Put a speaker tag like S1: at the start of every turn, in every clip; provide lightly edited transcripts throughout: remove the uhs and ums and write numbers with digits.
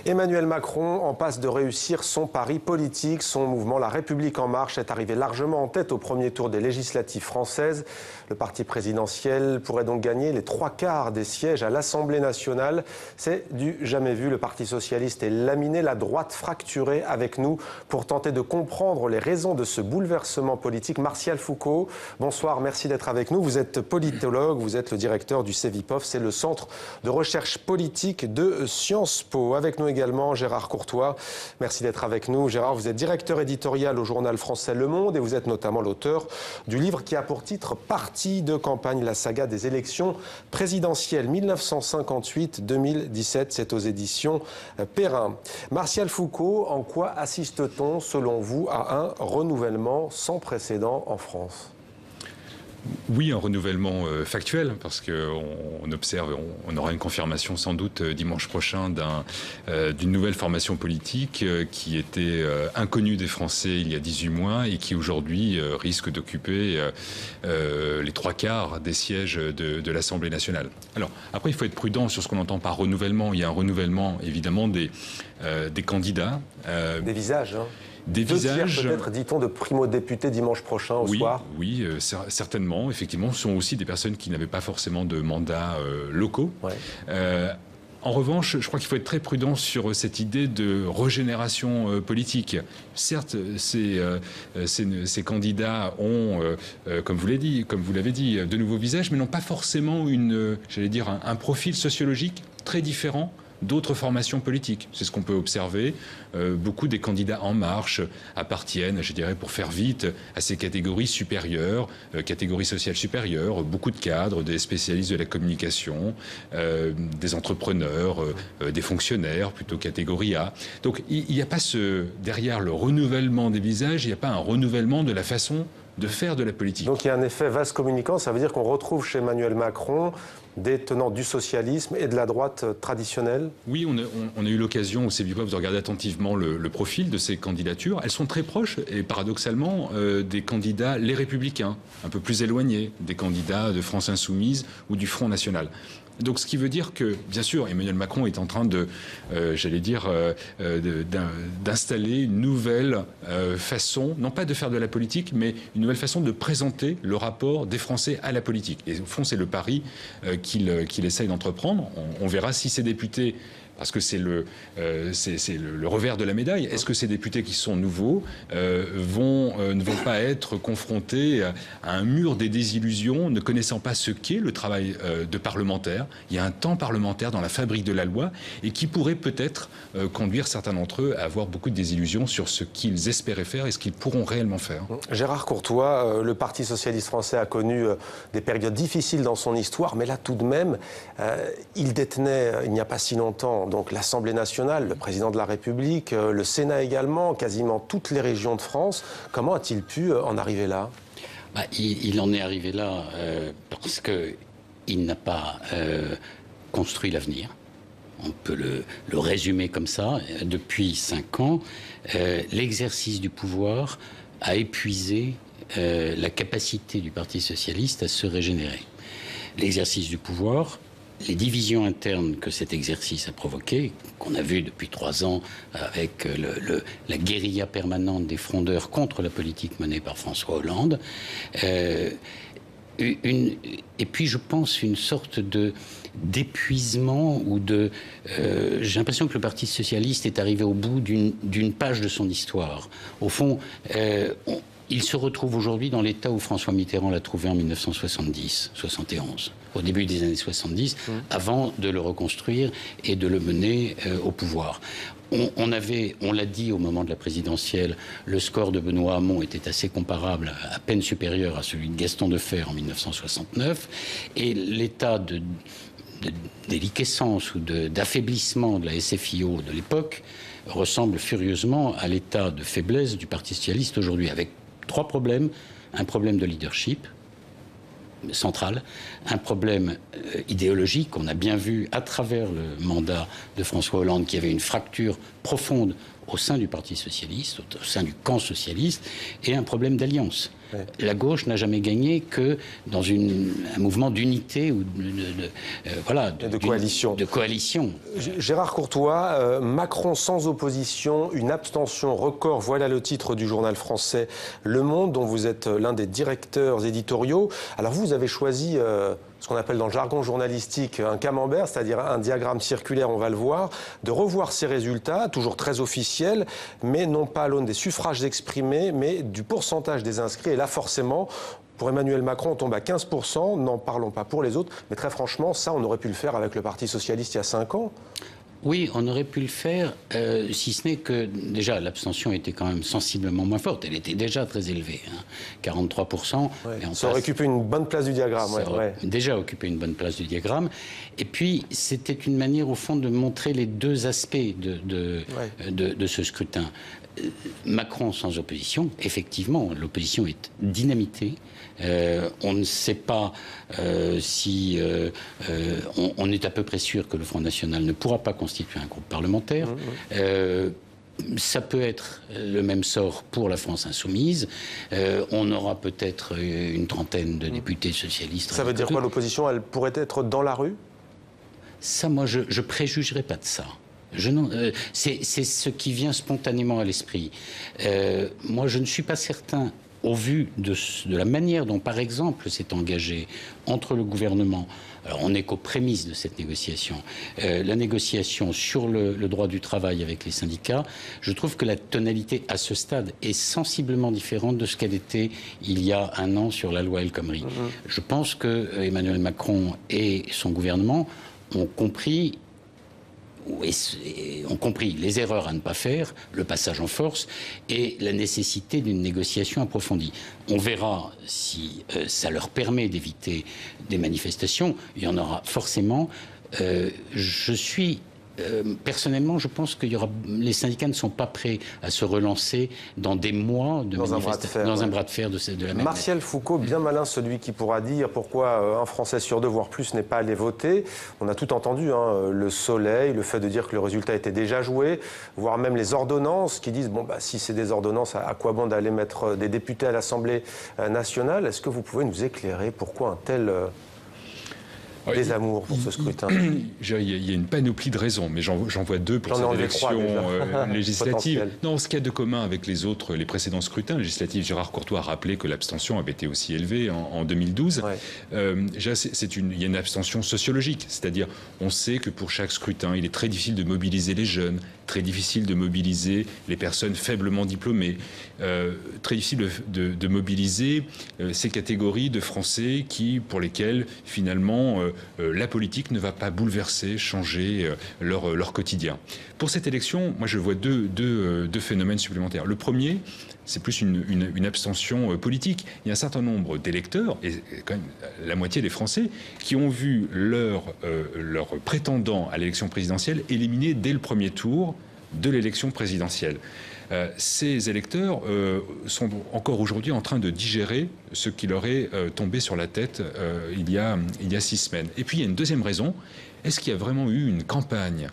S1: Emmanuel Macron en passe de réussir son pari politique. Son mouvement La République En Marche est arrivé largement en tête au premier tour des législatives françaises. Le parti présidentiel pourrait donc gagner les 3/4 des sièges à l'Assemblée nationale. C'est du jamais vu. Le Parti socialiste est laminé, la droite fracturée. Avec nous pour tenter de comprendre les raisons de ce bouleversement politique. Martial Foucault, bonsoir, merci d'être avec nous. Vous êtes politologue, vous êtes le directeur du CEVIPOF, c'est le Centre de recherche politique de Sciences Po. Avec nous également Gérard Courtois, merci d'être avec nous. Gérard, vous êtes directeur éditorial au journal français Le Monde et vous êtes notamment l'auteur du livre qui a pour titre « Parti de campagne, la saga des élections présidentielles 1958-2017 ». C'est aux éditions Perrin. Martial Foucault, en quoi assiste-t-on, selon vous, à un renouvellement sans précédent en France ?
S2: Oui, un renouvellement factuel, parce qu'on observe, on aura une confirmation sans doute dimanche prochain d'une nouvelle formation politique qui était inconnue des Français il y a 18 mois et qui aujourd'hui risque d'occuper les 3/4 des sièges de l'Assemblée nationale. Alors, après, il faut être prudent sur ce qu'on entend par renouvellement. Il y a un renouvellement, évidemment, des candidats.
S1: Des visages, hein.
S2: Des visages,
S1: peut-être, dit-on, de primo-députés dimanche prochain au soir.
S2: Oui, certainement. Effectivement, ce sont aussi des personnes qui n'avaient pas forcément de mandats locaux. Ouais. En revanche, je crois qu'il faut être très prudent sur cette idée de régénération politique. Certes, ces candidats ont, comme vous l'avez dit, de nouveaux visages, mais n'ont pas forcément un profil sociologique très différent d'autres formations politiques. C'est ce qu'on peut observer. Beaucoup des candidats En Marche appartiennent, pour faire vite, à ces catégories supérieures, catégories sociales supérieures, beaucoup de cadres, des spécialistes de la communication, des entrepreneurs, des fonctionnaires, plutôt catégorie A. Donc il n'y a pas derrière le renouvellement des visages, il n'y a pas un renouvellement de la façon de faire de la politique.
S1: Donc il y a un effet vase communicant, ça veut dire qu'on retrouve chez Emmanuel Macron des tenants du socialisme et de la droite traditionnelle?
S2: Oui, on a eu l'occasion au CEVIPOF de regarder attentivement le profil de ces candidatures. Elles sont très proches et paradoxalement des candidats les Républicains, un peu plus éloignés, des candidats de France Insoumise ou du Front National. Donc, ce qui veut dire que, bien sûr, Emmanuel Macron est en train d'installer une nouvelle façon, non pas de faire de la politique, mais une nouvelle façon de présenter le rapport des Français à la politique. Et au fond, c'est le pari qu'il essaye d'entreprendre. On verra si ces députés... Parce que c'est le revers de la médaille. Est-ce que ces députés qui sont nouveaux ne vont pas être confrontés à un mur des désillusions, ne connaissant pas ce qu'est le travail de parlementaire? Il y a un temps parlementaire dans la fabrique de la loi et qui pourrait peut-être conduire certains d'entre eux à avoir beaucoup de désillusions sur ce qu'ils espéraient faire et ce qu'ils pourront réellement faire.
S1: Gérard Courtois, le Parti socialiste français a connu des périodes difficiles dans son histoire, mais là tout de même, il détenait, il n'y a pas si longtemps, donc l'Assemblée nationale, le président de la République, le Sénat également, quasiment toutes les régions de France. Comment a-t-il pu en arriver là ?
S3: Il en est arrivé là parce qu'il n'a pas construit l'avenir. On peut le résumer comme ça. Depuis 5 ans, l'exercice du pouvoir a épuisé la capacité du Parti socialiste à se régénérer. L'exercice du pouvoir, les divisions internes que cet exercice a provoquées, qu'on a vu depuis 3 ans avec la guérilla permanente des frondeurs contre la politique menée par François Hollande, et puis je pense une sorte d'épuisement ou j'ai l'impression que le Parti socialiste est arrivé au bout d'une page de son histoire. Au fond, il se retrouve aujourd'hui dans l'état où François Mitterrand l'a trouvé en 1970-71, au début des années 70, avant de le reconstruire et de le mener au pouvoir. On l'a dit au moment de la présidentielle, le score de Benoît Hamon était assez comparable, à peine supérieur à celui de Gaston Defferre en 1969, et l'état de déliquescence ou d'affaiblissement de la SFIO de l'époque ressemble furieusement à l'état de faiblesse du Parti socialiste aujourd'hui, avec 3 problèmes. Un problème de leadership central, un problème idéologique. On a bien vu à travers le mandat de François Hollande qu'il y avait une fracture profonde au sein du Parti socialiste, au sein du camp socialiste, et un problème d'alliance. La gauche n'a jamais gagné que dans un mouvement d'unité ou
S1: de coalition.
S3: De coalition.
S1: Gérard Courtois, Macron sans opposition, une abstention record, voilà le titre du journal français Le Monde, dont vous êtes l'un des directeurs éditoriaux. Alors vous avez choisi ce qu'on appelle dans le jargon journalistique un camembert, c'est-à-dire un diagramme circulaire, on va le voir, de revoir ces résultats, toujours très officiels, mais non pas à l'aune des suffrages exprimés, mais du pourcentage des inscrits. Et là, forcément, pour Emmanuel Macron, on tombe à 15%, n'en parlons pas pour les autres, mais très franchement, ça, on aurait pu le faire avec le Parti socialiste il y a 5 ans.
S3: Oui, on aurait pu le faire, si ce n'est que, déjà, l'abstention était quand même sensiblement moins forte. Elle était déjà très élevée, 43%.
S1: Ouais, ça aurait occupé une bonne place du diagramme.
S3: Ça aurait déjà occupé une bonne place du diagramme. Et puis, c'était une manière, au fond, de montrer les deux aspects de ce scrutin. Macron sans opposition, effectivement, l'opposition est dynamitée. On ne sait pas si... on est à peu près sûr que le Front National ne pourra pas constituer un groupe parlementaire. Ça peut être le même sort pour la France insoumise. On aura peut-être une trentaine de députés socialistes.
S1: Ça veut dire quoi, l'opposition? Elle pourrait être dans la rue?
S3: Ça, moi, je ne préjugerai pas de ça. C'est ce qui vient spontanément à l'esprit. Moi, je ne suis pas certain, au vu de la manière dont, par exemple, s'est engagé entre le gouvernement, alors on n'est qu'aux prémices de cette négociation, la négociation sur le droit du travail avec les syndicats, je trouve que la tonalité à ce stade est sensiblement différente de ce qu'elle était il y a un an sur la loi El Khomri. Je pense que Emmanuel Macron et son gouvernement ont compris les erreurs à ne pas faire, le passage en force et la nécessité d'une négociation approfondie. On verra si ça leur permet d'éviter des manifestations. Il y en aura forcément. Personnellement, je pense que les syndicats ne sont pas prêts à se relancer dans des mois de manifestation, dans un bras de fer de la même.
S1: Martial Foucault, bien malin celui qui pourra dire pourquoi un Français sur deux, voire plus, n'est pas allé voter. On a tout entendu, le soleil, le fait de dire que le résultat était déjà joué, voire même les ordonnances qui disent, si c'est des ordonnances, à quoi bon d'aller mettre des députés à l'Assemblée nationale? Est-ce que vous pouvez nous éclairer pourquoi un tel... des amours pour ce scrutin?
S2: Il y a une panoplie de raisons, mais j'en vois deux pour cette élection législative. Non, ce qu'il y a de commun avec les précédents scrutins législatifs, Gérard Courtois a rappelé que l'abstention avait été aussi élevée en 2012. Il y a une abstention sociologique, c'est-à-dire on sait que pour chaque scrutin, il est très difficile de mobiliser les jeunes, très difficile de mobiliser les personnes faiblement diplômées, très difficile de mobiliser ces catégories de Français pour lesquels finalement la politique ne va pas bouleverser, changer leur quotidien. Pour cette élection, moi je vois deux phénomènes supplémentaires. Le premier, c'est plus une abstention politique. Il y a un certain nombre d'électeurs, et quand même la moitié des Français, qui ont vu leur prétendant à l'élection présidentielle éliminé dès le premier tour de l'élection présidentielle. Ces électeurs sont encore aujourd'hui en train de digérer ce qui leur est tombé sur la tête il y a 6 semaines. Et puis il y a une deuxième raison. Est-ce qu'il y a vraiment eu une campagne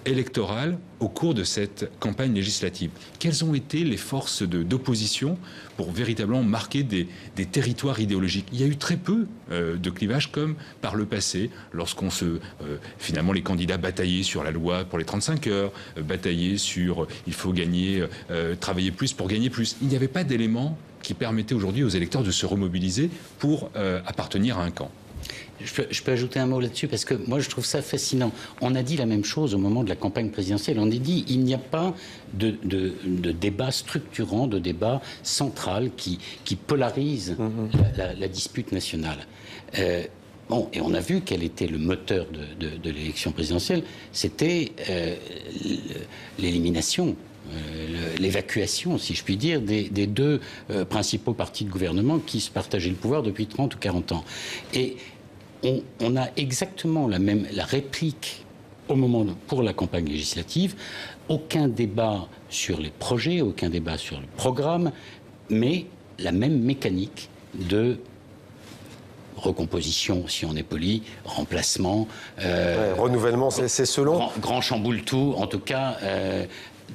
S2: électorale au cours de cette campagne législative? Quelles ont été les forces d'opposition pour véritablement marquer des territoires idéologiques? Il y a eu très peu de clivages comme par le passé, lorsqu'on finalement les candidats bataillaient sur la loi pour les 35 heures, bataillaient sur il faut travailler plus pour gagner plus. Il n'y avait pas d'éléments qui permettaient aujourd'hui aux électeurs de se remobiliser pour appartenir à un camp.
S3: Je peux ajouter un mot là-dessus parce que moi je trouve ça fascinant. On a dit la même chose au moment de la campagne présidentielle. On a dit il n'y a pas de débat structurant, de débat central qui polarise la dispute nationale. Et on a vu quel était le moteur de l'élection présidentielle. C'était l'élimination. L'évacuation, si je puis dire, des deux principaux partis de gouvernement qui se partageaient le pouvoir depuis 30 ou 40 ans. Et on a exactement la réplique pour la campagne législative. Aucun débat sur les projets, aucun débat sur le programme, mais la même mécanique de recomposition, si on est poli, remplacement...
S1: renouvellement, c'est selon...
S3: Grand chamboule-tout, en tout cas...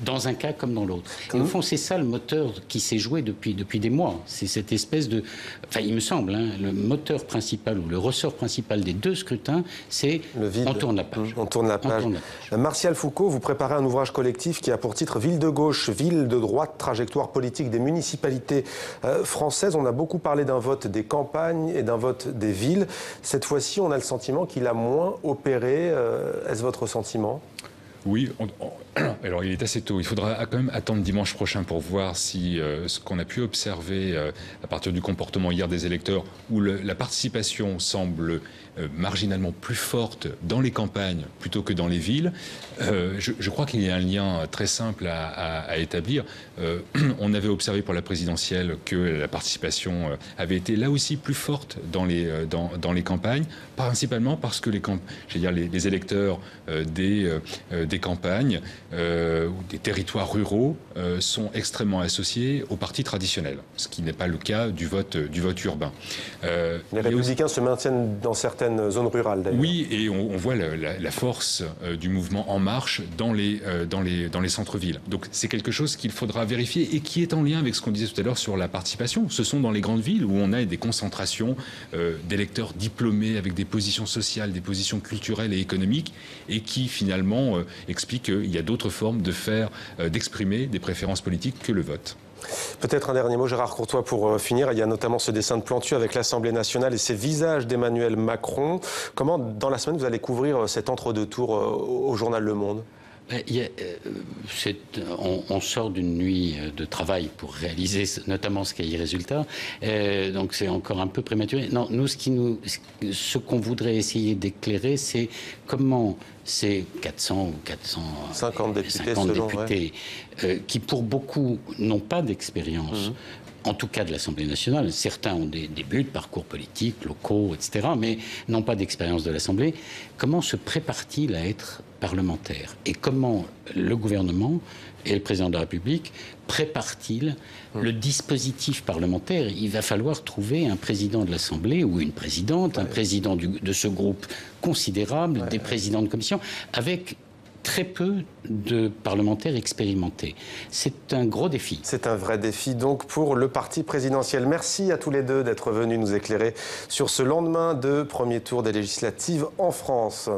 S3: dans un cas comme dans l'autre. Et au fond, c'est ça le moteur qui s'est joué depuis des mois. C'est cette espèce de... Enfin, il me semble, hein, le moteur principal ou le ressort principal des deux scrutins, c'est on tourne la page.
S1: On tourne la page. Martial Foucault, vous préparez un ouvrage collectif qui a pour titre « Ville de gauche, ville de droite, trajectoire politique des municipalités françaises ». On a beaucoup parlé d'un vote des campagnes et d'un vote des villes. Cette fois-ci, on a le sentiment qu'il a moins opéré. Est-ce votre sentiment ?
S2: Oui, alors il est assez tôt. Il faudra quand même attendre dimanche prochain pour voir si ce qu'on a pu observer à partir du comportement hier des électeurs, où la participation semble marginalement plus forte dans les campagnes plutôt que dans les villes. Je crois qu'il y a un lien très simple à établir. On avait observé pour la présidentielle que la participation avait été là aussi plus forte dans les campagnes, principalement parce que les électeurs des campagnes ou des territoires ruraux sont extrêmement associés aux partis traditionnels, ce qui n'est pas le cas du vote urbain.
S1: Les Républicains se maintiennent dans certaines zones rurales, d'ailleurs.
S2: Oui, et on voit la force du mouvement En Marche dans les centres-villes. Donc c'est quelque chose qu'il faudra vérifier et qui est en lien avec ce qu'on disait tout à l'heure sur la participation. Ce sont dans les grandes villes où on a des concentrations d'électeurs diplômés avec des positions sociales, des positions culturelles et économiques, et qui finalement explique qu'il y a d'autres formes d'exprimer des préférences politiques que le vote.
S1: Peut-être un dernier mot, Gérard Courtois, pour finir. Il y a notamment ce dessin de Plantu avec l'Assemblée nationale et ces visages d'Emmanuel Macron. Comment, dans la semaine, vous allez couvrir cet entre-deux-tours au journal Le Monde ?
S3: On sort d'une nuit de travail pour réaliser notamment ce cahier résultat, donc c'est encore un peu prématuré. Non, nous, ce qu'on voudrait essayer d'éclairer, c'est comment ces 400 ou 450 députés qui pour beaucoup n'ont pas d'expérience, en tout cas de l'Assemblée nationale. Certains ont des débuts de parcours politiques, locaux, etc., mais n'ont pas d'expérience de l'Assemblée. Comment se prépare-t-il à être parlementaire? Et comment le gouvernement et le président de la République préparent-ils le dispositif parlementaire? Il va falloir trouver un président de l'Assemblée ou une présidente, un président de ce groupe considérable, des présidents de commission, avec très peu de parlementaires expérimentés. C'est un gros défi.
S1: C'est un vrai défi donc pour le parti présidentiel. Merci à tous les deux d'être venus nous éclairer sur ce lendemain de premier tour des législatives en France.